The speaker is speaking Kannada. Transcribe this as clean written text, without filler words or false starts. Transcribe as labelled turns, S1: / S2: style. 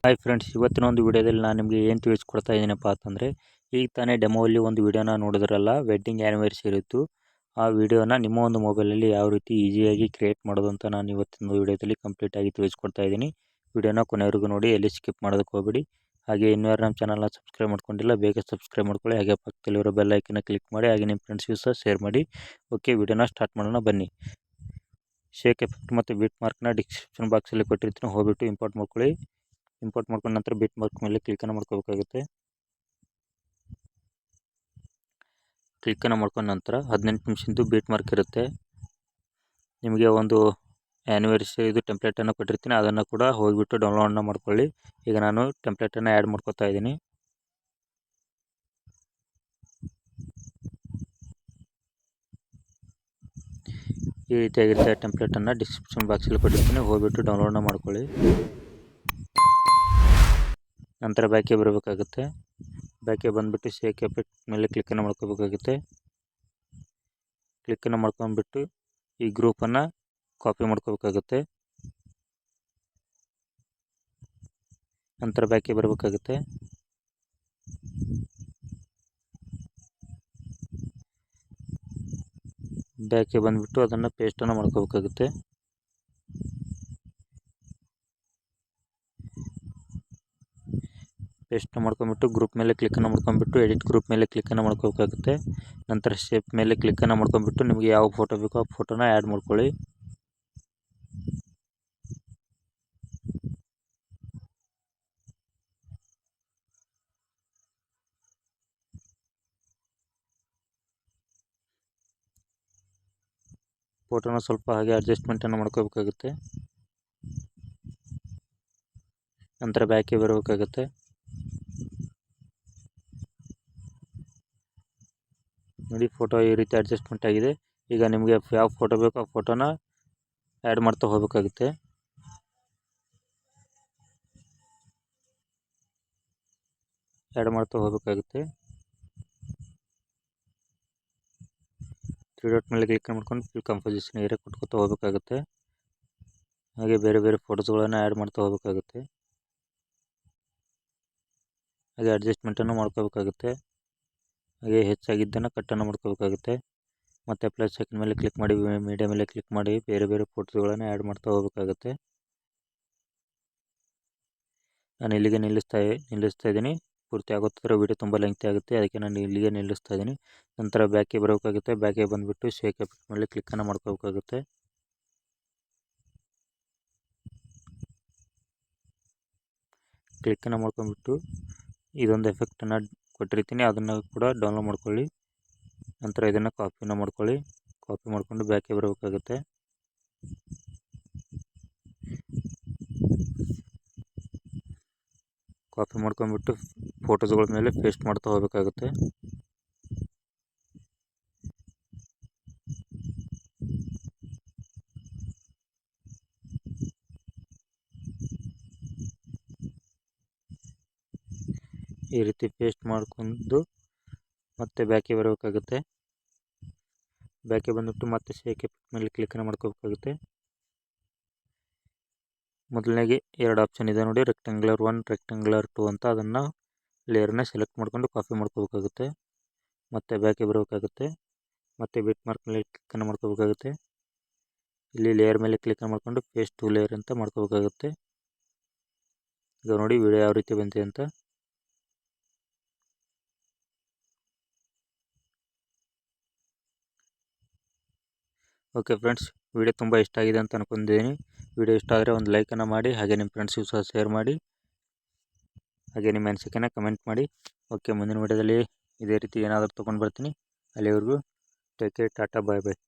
S1: ಹಾಯ್ ಫ್ರೆಂಡ್ಸ್, ಇವತ್ತಿನ ಒಂದು ವಿಡಿಯೋದಲ್ಲಿ ನಾನು ನಿಮಗೆ ಏನು ತಿಳಿಸ್ಕೊಡ್ತಾ ಇದ್ದೀನಪ್ಪ ಅಂತಂದರೆ, ಈಗ ತಾನೇ ಡೆಮೋಲ್ಲಿ ಒಂದು ವಿಡಿಯೋನ ನೋಡಿದ್ರಲ್ಲ, ವೆಡ್ಡಿಂಗ್ ಆ್ಯನಿವರ್ಸರಿ ಇತ್ತು. ಆ ವಿಡಿಯೋನ ನಿಮ್ಮ ಒಂದು ಮೊಬೈಲಲ್ಲಿ ಯಾವ ರೀತಿ ಈಸಿಯಾಗಿ ಕ್ರಿಯೇಟ್ ಮಾಡೋದು ಅಂತ ನಾನು ಇವತ್ತಿನ ವಿಡಿಯೋದಲ್ಲಿ ಕಂಪ್ಲೀಟಾಗಿ ತಿಳಿಸ್ಕೊಡ್ತಾ ಇದ್ದೀನಿ. ವಿಡಿಯೋನ ಕೊನೆವರೆಗೂ ನೋಡಿ, ಎಲ್ಲಿ ಸ್ಕಿಪ್ ಮಾಡೋದಕ್ಕೆ ಹೋಗಬೇಡಿ. ಹಾಗೆ ಇನ್ನೂ ಯಾರು ನಮ್ಮ ಚಾನಲ್ನ ಸಬ್ಸ್ಕ್ರೈಬ್ ಮಾಡ್ಕೊಂಡಿಲ್ಲ, ಬೇಗ ಸಬ್ಸ್ಕ್ರೈಬ್ ಮಾಡ್ಕೊಳ್ಳಿ. ಹಾಗೆ ಪಕ್ಕದಲ್ಲಿರೋ ಬೆಲ್ ಐಕನ್ನ ಕ್ಲಿಕ್ ಮಾಡಿ, ಹಾಗೆ ನಿಮ್ಮ ಫ್ರೆಂಡ್ಸ್ಗೂ ಸಹ ಶೇರ್ ಮಾಡಿ. ಓಕೆ, ವಿಡಿಯೋನ ಸ್ಟಾರ್ಟ್ ಮಾಡೋಣ ಬನ್ನಿ. ಶೇಕ್ ಎಫೆಕ್ಟ್ ಮತ್ತು ಬಿಟ್ ಮಾರ್ಕ್ನ ಡಿಸ್ಕ್ರಿಪ್ಷನ್ ಬಾಕ್ಸಲ್ಲಿ ಕೊಟ್ಟಿರ್ತೀನಿ, ಹೋಗ್ಬಿಟ್ಟು ಇಂಪೋರ್ಟ್ ಮಾಡ್ಕೊಳ್ಳಿ. ಇಂಪೋರ್ಟ್ ಮಾಡ್ಕೊಂಡ ನಂತರ ಬಿಟ್ ಮಾರ್ಕ್ ಮೇಲೆ ಕ್ಲಿಕ್ಕನ್ನು ಮಾಡ್ಕೋಬೇಕಾಗುತ್ತೆ. ಕ್ಲಿಕ್ಕನ್ನು ಮಾಡ್ಕೊಂಡ ನಂತರ 18 ನಿಮಿಷದ್ದು ಬಿಟ್ ಮಾರ್ಕ್ ಇರುತ್ತೆ. ನಿಮಗೆ ಒಂದು ಆ್ಯನಿವರ್ಸರಿ ಇದು ಟೆಂಪ್ಲೇಟನ್ನು ಕೊಟ್ಟಿರ್ತೀನಿ, ಅದನ್ನು ಕೂಡ ಹೋಗಿಬಿಟ್ಟು ಡೌನ್ಲೋಡನ್ನು ಮಾಡ್ಕೊಳ್ಳಿ. ಈಗ ನಾನು ಟೆಂಪ್ಲೇಟನ್ನು ಆ್ಯಡ್ ಮಾಡ್ಕೋತಾ ಇದ್ದೀನಿ. ಈ ರೀತಿಯಾಗಿರುತ್ತೆ ಟೆಂಪ್ಲೇಟನ್ನು ಡಿಸ್ಕ್ರಿಪ್ಷನ್ ಬಾಕ್ಸಲ್ಲಿ ಕೊಟ್ಟಿರ್ತೀನಿ, ಹೋಗಿಬಿಟ್ಟು ಡೌನ್ಲೋಡನ್ನು ಮಾಡ್ಕೊಳ್ಳಿ. ನಂತರ ಬ್ಯಾಕಿಗೆ ಬರಬೇಕಾಗುತ್ತೆ. ಬ್ಯಾಕಿಗೆ ಬಂದುಬಿಟ್ಟು ಶೇಕ್ ಎಫೆಕ್ಟ್ ಮೇಲೆ ಕ್ಲಿಕ್ಕನ್ನು ಮಾಡ್ಕೋಬೇಕಾಗುತ್ತೆ. ಕ್ಲಿಕ್ಕನ್ನು ಮಾಡ್ಕೊಂಡ್ಬಿಟ್ಟು ಈ ಗ್ರೂಪನ್ನು ಕಾಪಿ ಮಾಡ್ಕೋಬೇಕಾಗುತ್ತೆ. ನಂತರ ಬ್ಯಾಕಿಗೆ ಬರಬೇಕಾಗುತ್ತೆ. ಬ್ಯಾಕಿಗೆ ಬಂದುಬಿಟ್ಟು ಅದನ್ನು ಪೇಸ್ಟನ್ನು ಮಾಡ್ಕೋಬೇಕಾಗುತ್ತೆ. ಪೇಸ್ಟ್ ಮಾಡ್ಕೊಂಡ್ಬಿಟ್ಟು ಗ್ರೂಪ್ ಮೇಲೆ ಕ್ಲಿಕ್ಕನ್ನು ಮಾಡ್ಕೊಂಡ್ಬಿಟ್ಟು ಎಡಿಟ್ ಗ್ರೂಪ್ ಮೇಲೆ ಕ್ಲಿಕ್ಕನ್ನು ಮಾಡ್ಕೋಬೇಕಾಗುತ್ತೆ. ನಂತರ ಶೇಪ್ ಮೇಲೆ ಕ್ಲಿಕ್ಕನ್ನು ಮಾಡ್ಕೊಂಡ್ಬಿಟ್ಟು ನಿಮಗೆ ಯಾವ ಫೋಟೋ ಬೇಕೋ ಆ ಫೋಟೋನ ಆ್ಯಡ್ ಮಾಡ್ಕೊಳ್ಳಿ. ಫೋಟೋನ ಸ್ವಲ್ಪ ಹಾಗೆ ಅಡ್ಜಸ್ಟ್ಮೆಂಟನ್ನು ಮಾಡ್ಕೋಬೇಕಾಗುತ್ತೆ. ನಂತರ ಬ್ಯಾಕಿಗೆ ಬರಬೇಕಾಗುತ್ತೆ. ನೋಡಿ, ಫೋಟೋ ಈ ರೀತಿ ಅಡ್ಜಸ್ಟ್ಮೆಂಟ್ ಆಗಿದೆ. ಈಗ ನಿಮಗೆ ಯಾವ ಫೋಟೋ ಬೇಕೋ ಆ ಫೋಟೋನ ಆ್ಯಡ್ ಮಾಡ್ತಾ ಹೋಗಬೇಕಾಗುತ್ತೆ. ತ್ರೀ ಡಾಟ್ ಮೇಲೆ ಕ್ಲಿಕ್ ಮಾಡ್ಕೊಂಡು ಫುಲ್ ಕಂಪೋಸಿಷನ್ ಏರಿಯಾ ಕೊಟ್ಕೊತಾ ಹೋಗಬೇಕಾಗುತ್ತೆ. ಹಾಗೆ ಬೇರೆ ಬೇರೆ ಫೋಟೋಸ್ಗಳನ್ನು ಆ್ಯಡ್ ಮಾಡ್ತಾ ಹೋಗಬೇಕಾಗುತ್ತೆ. ಹಾಗೆ ಅಡ್ಜಸ್ಟ್ಮೆಂಟನ್ನು ಮಾಡ್ಕೋಬೇಕಾಗುತ್ತೆ. ಹಾಗೆ ಹೆಚ್ಚಾಗಿದ್ದನ್ನು ಕಟ್ಟನ್ನು ಮಾಡ್ಕೋಬೇಕಾಗುತ್ತೆ. ಮತ್ತು ಪ್ಲಸ್ ಐಕನ್ ಮೇಲೆ ಕ್ಲಿಕ್ ಮಾಡಿ, ಮೀಡಿಯಾ ಮೇಲೆ ಕ್ಲಿಕ್ ಮಾಡಿ ಬೇರೆ ಬೇರೆ ಫೋಟೋಸ್ಗಳನ್ನು ಆ್ಯಡ್ ಮಾಡ್ತಾ ಹೋಗಬೇಕಾಗುತ್ತೆ. ನಾನು ಇಲ್ಲಿಗೆ ನಿಲ್ಲಿಸ್ತಾ ಇದ್ದೀನಿ. ಪೂರ್ತಿ ಆಗೋತ್ತಿದ್ರೆ ವಿಡಿಯೋ ತುಂಬ ಲೆಂಗ್ತಿ ಆಗುತ್ತೆ, ಅದಕ್ಕೆ ನಾನು ಇಲ್ಲಿಗೆ ನಿಲ್ಲಿಸ್ತಾ ಇದ್ದೀನಿ. ನಂತರ ಬ್ಯಾಕಿಗೆ ಬರಬೇಕಾಗುತ್ತೆ. ಬ್ಯಾಕಿಗೆ ಬಂದುಬಿಟ್ಟು ಶೇಕ್ ಎಫೆಕ್ಟ್ ಮೇಲೆ ಕ್ಲಿಕ್ಕನ್ನು ಮಾಡ್ಕೋಬೇಕಾಗುತ್ತೆ. ಕ್ಲಿಕ್ಕನ್ನು ಮಾಡ್ಕೊಂಡ್ಬಿಟ್ಟು ಇದೊಂದು ಎಫೆಕ್ಟನ್ನು ಕೊಟ್ಟಿರ್ತೀನಿ, ಅದನ್ನು ಕೂಡ ಡೌನ್ಲೋಡ್ ಮಾಡ್ಕೊಳ್ಳಿ. ನಂತರ ಇದನ್ನು ಕಾಪಿನ ಮಾಡ್ಕೊಳ್ಳಿ. ಕಾಪಿ ಮಾಡಿಕೊಂಡು ಬ್ಯಾಕಿಗೆ ಬರಬೇಕಾಗುತ್ತೆ. ಕಾಪಿ ಮಾಡ್ಕೊಂಡ್ಬಿಟ್ಟು ಫೋಟೋಸ್ಗಳ ಮೇಲೆ ಪೇಸ್ಟ್ ಮಾಡ್ತಾ ಹೋಗಬೇಕಾಗುತ್ತೆ. ಈ ರೀತಿ ಪೇಸ್ಟ್ ಮಾಡ್ಕೊಂಡು ಮತ್ತೆ ಬ್ಯಾಕಿಗೆ ಬರಬೇಕಾಗುತ್ತೆ. ಬ್ಯಾಕಿಗೆ ಬಂದುಬಿಟ್ಟು ಮತ್ತೆ ಶೇಕ್ ಎಫೆಕ್ಟ್ ಮೇಲೆ ಕ್ಲಿಕ್ಕನ್ನು ಮಾಡ್ಕೋಬೇಕಾಗುತ್ತೆ. ಮೊದಲನೇಗೆ 2 ಆಪ್ಷನ್ ಇದೆ ನೋಡಿ, ರೆಕ್ಟಾಂಗ್ಯುಲರ್ 1, ರೆಕ್ಟಾಂಗ್ಯುಲರ್ 2 ಅಂತ. ಅದನ್ನು ಲೇಯರ್ನ ಸೆಲೆಕ್ಟ್ ಮಾಡ್ಕೊಂಡು ಕಾಪಿ ಮಾಡ್ಕೋಬೇಕಾಗುತ್ತೆ. ಮತ್ತು ಬ್ಯಾಕಿಗೆ ಬರಬೇಕಾಗುತ್ತೆ. ಮತ್ತು ಬಿಟ್ ಮಾರ್ಕ್ ಮೇಲೆ ಕ್ಲಿಕ್ಕನ್ನು ಮಾಡ್ಕೋಬೇಕಾಗುತ್ತೆ. ಇಲ್ಲಿ ಲೇಯರ್ ಮೇಲೆ ಕ್ಲಿಕ್ ಮಾಡ್ಕೊಂಡು ಪೇಸ್ಟ್ ಟು ಲೇಯರ್ ಅಂತ ಮಾಡ್ಕೋಬೇಕಾಗುತ್ತೆ. ಈಗ ನೋಡಿ ವಿಡಿಯೋ ಯಾವ ರೀತಿ ಬಂದಿದೆ ಅಂತ. ಓಕೆ ಫ್ರೆಂಡ್ಸ್, ವಿಡಿಯೋ ತುಂಬ ಇಷ್ಟ ಆಗಿದೆ ಅಂತ ಅನ್ಕೊಂಡಿದ್ದೀನಿ. ವಿಡಿಯೋ ಇಷ್ಟ ಆದರೆ ಒಂದು ಲೈಕನ್ನು ಮಾಡಿ, ಹಾಗೆ ನಿಮ್ಮ ಫ್ರೆಂಡ್ಸ್ಗೂ ಸಹ ಶೇರ್ ಮಾಡಿ, ಹಾಗೆ ನಿಮ್ಮ ಅನಿಸಿಕೆನ ಕಮೆಂಟ್ ಮಾಡಿ. ಓಕೆ, ಮುಂದಿನ ವಿಡಿಯೋದಲ್ಲಿ ಇದೇ ರೀತಿ ಏನಾದರೂ ತೊಗೊಂಡು ಬರ್ತೀನಿ. ಅಲ್ಲಿವರೆಗೂ ಟೇಕ್ ಕೇರ್, ಟಾಟಾ, ಬಾಯ್ ಬಾಯ್.